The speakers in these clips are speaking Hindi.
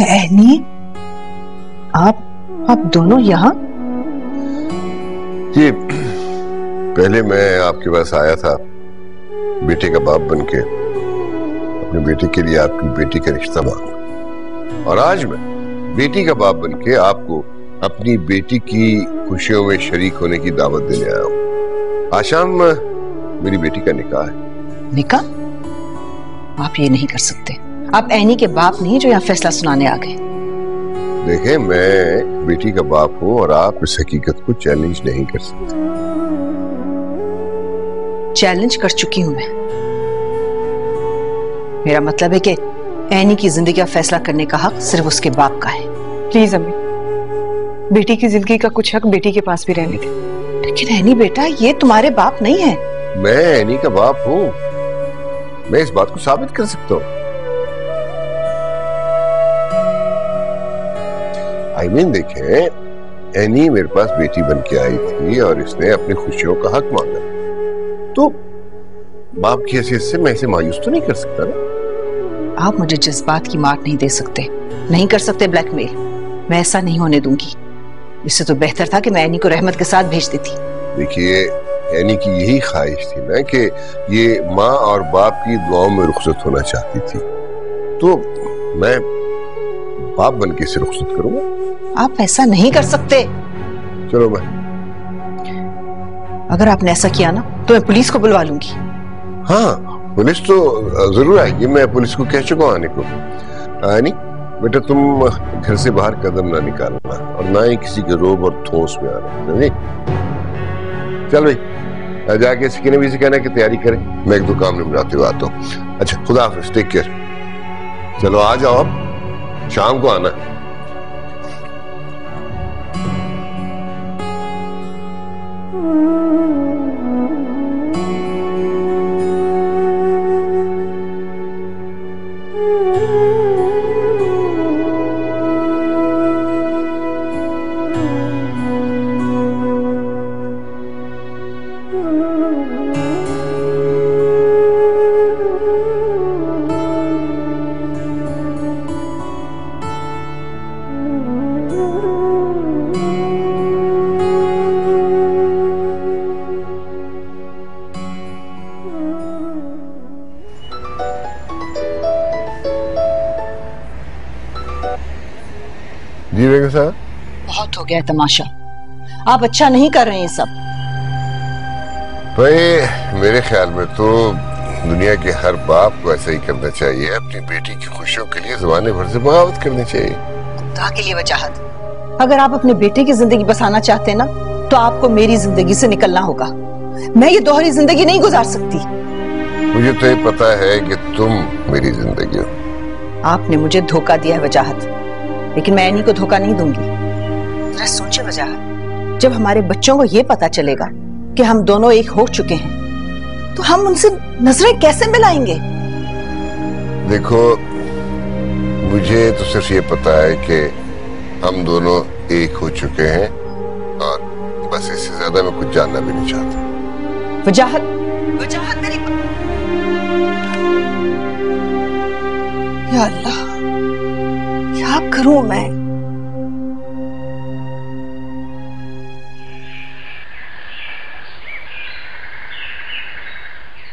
एनी, आप दोनों यहाँ? जी, पहले मैं आपके पास आया था बेटे का बाप बनके, अपने बेटे के लिए आपकी बेटी का रिश्ता मांगा, और आज मैं बेटी का बाप बनके आपको अपनी बेटी की खुशियों में शरीक होने की दावत देने आया हूँ। आज शाम मेरी बेटी का निकाह है। निकाह? आप ये नहीं कर सकते। आप एनी के बाप नहीं जो यहाँ फैसला सुनाने आ गए। देखें, मैं बेटी का बाप हूँ और आप इस हकीकत को चैलेंज नहीं कर सकते। चैलेंज कर चुकी हूं मैं। मेरा मतलब है कि एनी की जिंदगी का फैसला करने का हक सिर्फ उसके बाप का है। प्लीज अम्मी, बेटी की जिंदगी का कुछ हक बेटी के पास भी रहने दे। लेकिन एनी बेटा, ये तुम्हारे बाप नहीं है। मैं एनी का बाप हूँ, मैं इस बात को साबित कर सकता हूँ। आई मीन, देखें, एनी मेरे पास बेटी बन के आई थी और इसने अपनी खुशियों का हक मांगा, तो बाप की हैसियत से मैं इसे मायूस तो नहीं कर सकता ना। आप मुझे जज्बात की मार नहीं दे सकते, नहीं कर सकते ब्लैकमेल। मैं ऐसा नहीं होने दूंगी। इससे तो बेहतर था कि मैं एनी को रहमत के साथ भेज देती। देखिए, एनी की यही ख्वाहिश थी ना कि ये माँ और बाप की दुआओं में रुखसत होना चाहती थी, तो मैं बाप बन के इसे रुखसत करूंगा। आप ऐसा नहीं कर सकते। चलो, मैं अगर आपने ऐसा किया ना तो मैं पुलिस को बुलवा लूंगी। हाँ, पुलिस तो जरूर आएगी। मैं पुलिस को कह चुका हूँ आने को। एनी बेटा, तुम घर से बाहर कदम ना निकालना और ना ही किसी के रोब और ठोस में आना। नहीं, चल भाई, जाके सिकने भी से कहना कि तैयारी करें, मैं एक दो काम निपटाते हुए आता हूँ। अच्छा, खुदा हाफिज, टेक केयर। चलो आ जाओ, अब शाम को आना। जी बेगम साहब, बहुत हो गया है तमाशा। आप अच्छा नहीं कर रहे हैं सब। भाई, मेरे ख्याल में तो दुनिया के हर बाप को ऐसा ही करना चाहिए। अपनी बेटी की खुशियों के लिए ज़माने भर से बगावत करनी चाहिए। खुदा के लिए वजाहत, अगर आप अपने बेटे की जिंदगी बसाना चाहते हैं ना, तो आपको मेरी जिंदगी से निकलना होगा। मैं ये दोहरी जिंदगी नहीं गुजार सकती। मुझे तो ये पता है कि तुम मेरी जिंदगी हो। आपने मुझे धोखा दिया है वजाहत, लेकिन मैं एनी को धोखा नहीं दूंगी। जरा सोचिए वजाहत, जब हमारे बच्चों को ये पता चलेगा कि हम दोनों एक हो चुके हैं, तो हम उनसे नजरें कैसे मिलाएंगे? देखो, मुझे तो सिर्फ ये पता है कि हम दोनों एक हो चुके हैं, और बस इससे ज्यादा मैं कुछ जानना भी नहीं चाहता। वजाहत, वजाहत मेरी। या अल्लाह, क्या करूं मैं?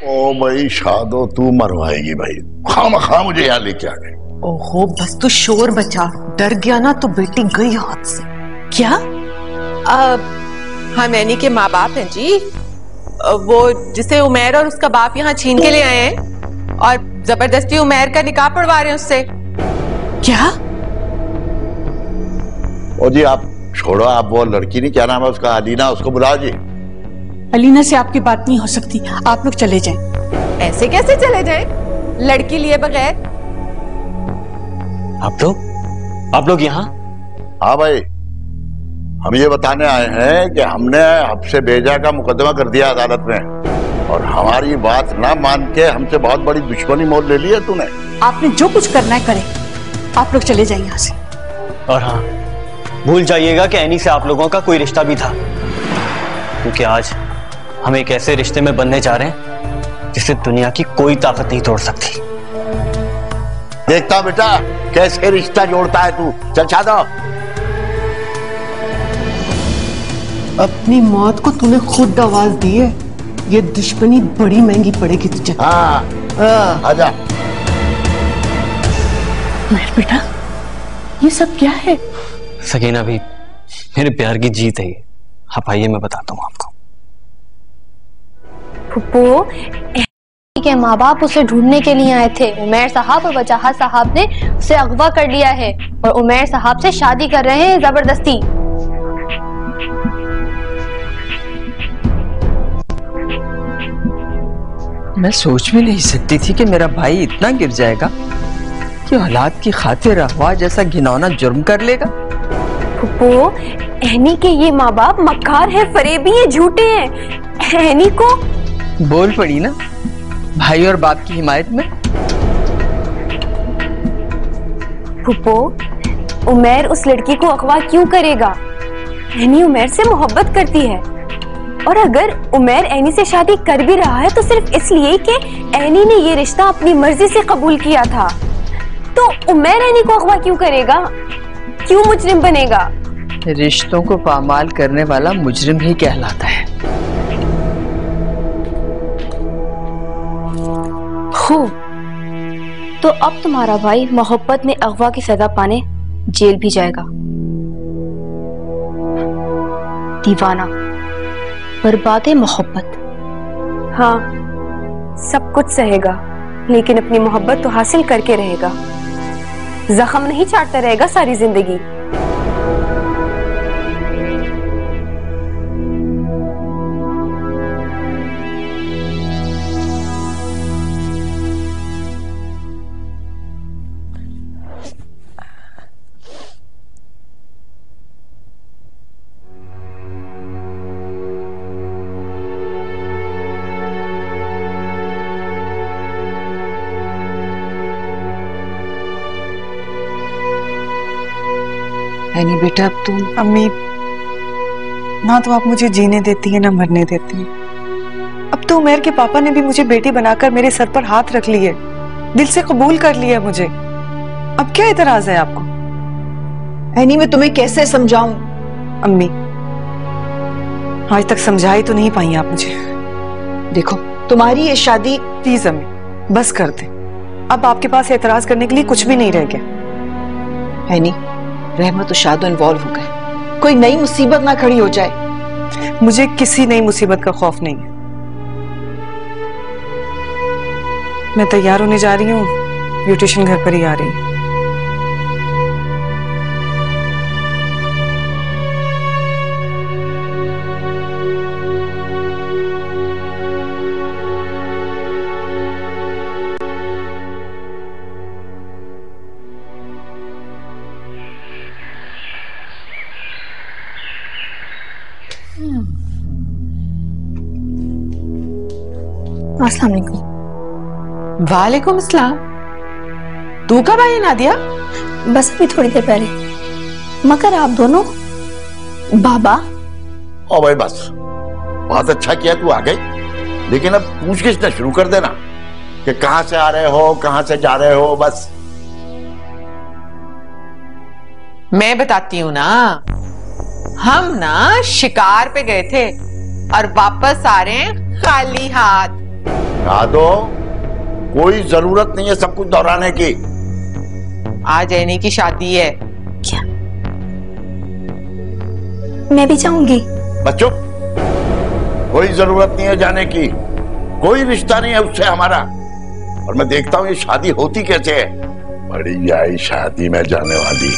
ओ भाई शादो, तू मरवाएगी भाई। खामखा मुझे यहाँ लेके आ गई। ओहो, बस तू शोर बचा। डर गया ना तो बेटी गई हाथ से। क्या? हम एनी के माँ बाप हैं जी। वो जिसे उमैर और उसका बाप यहाँ छीन के ले आए हैं और जबरदस्ती उमैर का निकाह पढ़वा रहे हैं उससे। क्या? ओ जी, आप छोड़ो। आप वो लड़की नहीं, क्या नाम है उसका, अलीना, उसको बुलाओ जी। अलीना से आपकी बात नहीं हो सकती, आप लोग चले जाएं। ऐसे कैसे चले जाए लड़की लिए बगैर? आप लोग यहाँ? हाँ भाई, हम ये बताने आए हैं कि हमने आपसे बेजा का मुकदमा कर दिया अदालत में, और हमारी बात ना मान के हमसे बहुत बड़ी दुश्मनी मोल ले ली है तूने। आपने जो कुछ करना है करें, आप लोग चले जाएं यहाँ से। और हाँ, भूल जाइएगा कि एनी से आप लोगों का कोई रिश्ता भी था, क्योंकि आज हम एक ऐसे रिश्ते में बनने जा रहे हैं जिसे दुनिया की कोई ताकत नहीं तोड़ सकती। देखता हूं बेटा कैसे रिश्ता जोड़ता है तू। चल शादो। अपनी मौत को तूने खुद आवाज दी है, ये दुश्मनी बड़ी महंगी पड़ेगी तुझे। हाँ आजा। मेरे बेटा ये सब क्या है? सकीना भी मेरे प्यार की जीत है ये। आप आइए मैं बताता हूँ आपको। फुप्पू के माँ बाप उसे ढूंढने के लिए आए थे। उमैर साहब और वजाहत साहब ने उसे अगवा कर लिया है और उमैर साहब से शादी कर रहे हैं जबरदस्ती। मैं सोच भी नहीं सकती थी कि मेरा भाई इतना गिर जाएगा कि औलाद की खातिर अगवा जैसा घिनौना जुर्म कर लेगा। फुप्पू एनी के ये माँ बाप मक्कार है, फरेबी है, झूठे हैं। एनी को बोल पड़ी ना भाई और बाप की हिमायत में। फुप्पू उमैर उस लड़की को अगवा क्यों करेगा? एनी उमैर से मोहब्बत करती है और अगर उमैर एनी से शादी कर भी रहा है तो सिर्फ इसलिए कि एनी ने ये रिश्ता अपनी मर्जी से कबूल किया था। तो उमैर एनी को अगवा क्यों करेगा? क्यों मुजरिम बनेगा? रिश्तों को पामाल करने वाला मुजरिम ही कहलाता है। खूब, तो अब तुम्हारा भाई मोहब्बत में अगवा की सजा पाने जेल भी जाएगा। दीवाना, बर्बादे मोहब्बत। हाँ, सब कुछ सहेगा लेकिन अपनी मोहब्बत तो हासिल करके रहेगा। जख्म नहीं चाटता रहेगा सारी जिंदगी। एनी बेटा अब तुम। अम्मी ना तो आप मुझे जीने देती है ना मरने देती है। अब तो उमैर के पापा ने भी मुझे बेटी बनाकर मेरे सर पर हाथ रख लिए, दिल से कबूल कर लिया मुझे। अब क्या इतराज है आपको? एनी मैं तुम्हें कैसे समझाऊं? अम्मी आज तक समझाई तो नहीं पाई आप मुझे। देखो तुम्हारी ये शादी। प्लीज अम्मी बस कर दे, अब आपके पास एतराज करने के लिए कुछ भी नहीं रह गया। एनी रहमत और शादो इन्वॉल्व हो गए, कोई नई मुसीबत ना खड़ी हो जाए। मुझे किसी नई मुसीबत का खौफ नहीं है। मैं तैयार होने जा रही हूँ, ब्यूटिशियन घर पर ही आ रही है। अस्सलाम वालेकुम। वालेकुम अस्सलाम। तू कब आई नादिया? बस अभी थोड़ी देर पहले। मगर आप दोनों बाबा। ओ भाई बस, बहुत अच्छा किया तू आ गई, लेकिन अब पूछ-गिछ ना शुरू कर देना कि कहां से आ रहे हो, कहां से जा रहे हो। बस मैं बताती हूँ ना, हम ना शिकार पे गए थे और वापस आ रहे हैं खाली हाथ। दो कोई जरूरत नहीं है सब कुछ दोहराने की। आज एनी की शादी है। क्या मैं भी जाऊंगी? बच्चों कोई जरूरत नहीं है जाने की, कोई रिश्ता नहीं है उससे हमारा। और मैं देखता हूँ ये शादी होती कैसे है। बड़ी आई शादी में जाने वाली।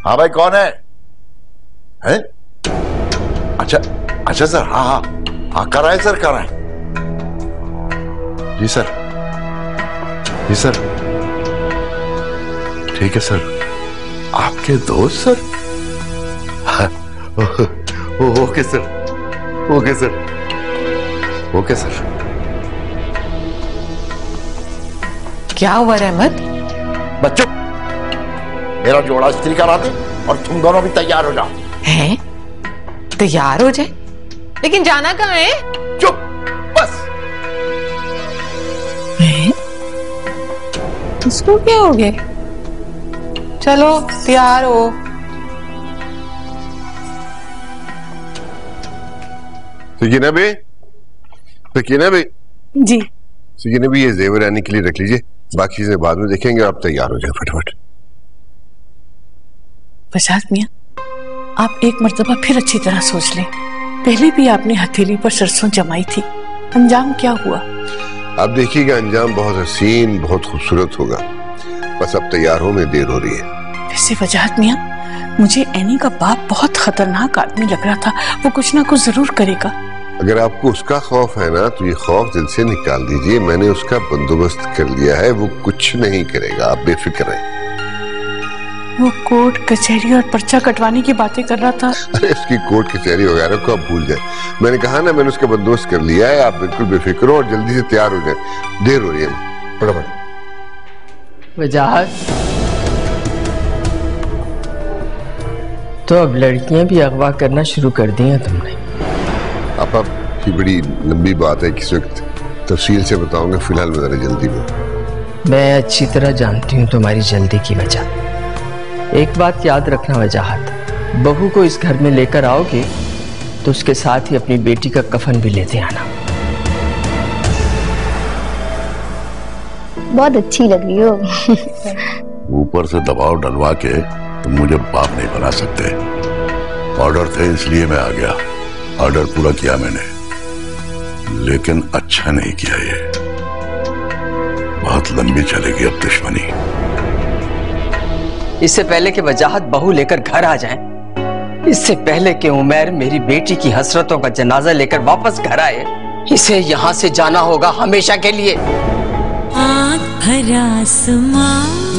हाँ भाई कौन है? हैं? अच्छा सर। हाँ कराए सर, कराए। जी सर ठीक है सर। आपके दोस्त सर? Okay sir. क्या हुआ रहमत? बच्चों मेरा जोड़ा इस्त्री करा दे और तुम दोनों भी तैयार हो जाओ। हैं? तैयार हो जाए, लेकिन जाना कहाँ है? चुप बस। इसको क्या हो गया? चलो तैयार हो। सकीना बे, सकीना बे। जी सकीना बे, ये जेवर आने के लिए रख लीजिए, बाकी चीजें बाद में देखेंगे। आप तैयार हो जाए फटाफट। वजाहत मियां, आप एक मर्तबा फिर अच्छी तरह सोच लें। पहले भी आपने हथेली पर सरसों जमाई थी, अंजाम क्या हुआ? आप देखिएगा, अंजाम बहुत हसीन, बहुत खूबसूरत होगा। बस अब तैयार हो, में देर हो रही है। वैसे वजाहत मियां, मुझे एनी का बाप बहुत खतरनाक आदमी लग रहा था। वो कुछ ना कुछ जरूर करेगा। अगर आपको उसका खौफ है ना, तो ये खौफ दिल से निकाल दीजिए। मैंने उसका बंदोबस्त कर लिया है, वो कुछ नहीं करेगा, आप बेफिक्र रहें। वो कोर्ट कचहरी और पर्चा कटवाने की बातें कर रहा था। अरे उसकी कोर्ट कचहरी वगैरह को आप भूल जाए। मैंने कहा ना, मैंने उसका बंदोबस्त कर लिया है। आप बिल्कुल बेफिक्र हो और जल्दी से तैयार हो जाए, देर हो रही है। फटाफट। वजाहत, तो अब लड़कियां भी अगवा करना शुरू कर दी हैं तुमने। आप ये बड़ी लंबी बात है, किस वक्त तफसील से बताऊंगा। फिलहाल मैं जरा जल्दी में। मैं अच्छी तरह जानती हूँ तुम्हारी जल्दी की वजह। एक बात याद रखना वजाहत, बहू को इस घर में लेकर आओगे तो उसके साथ ही अपनी बेटी का कफन भी लेते आना। बहुत अच्छी लग रही हो। ऊपर से दबाव डलवा के तुम मुझे बाप नहीं बना सकते। ऑर्डर थे इसलिए मैं आ गया। ऑर्डर पूरा किया मैंने, लेकिन अच्छा नहीं किया। ये बहुत लंबी चलेगी अब दुश्मनी। इससे पहले कि वजाहत बहू लेकर घर आ जाए, इससे पहले कि उमैर मेरी बेटी की हसरतों का जनाजा लेकर वापस घर आए, इसे यहाँ से जाना होगा हमेशा के लिए। आँख भरा आसमां।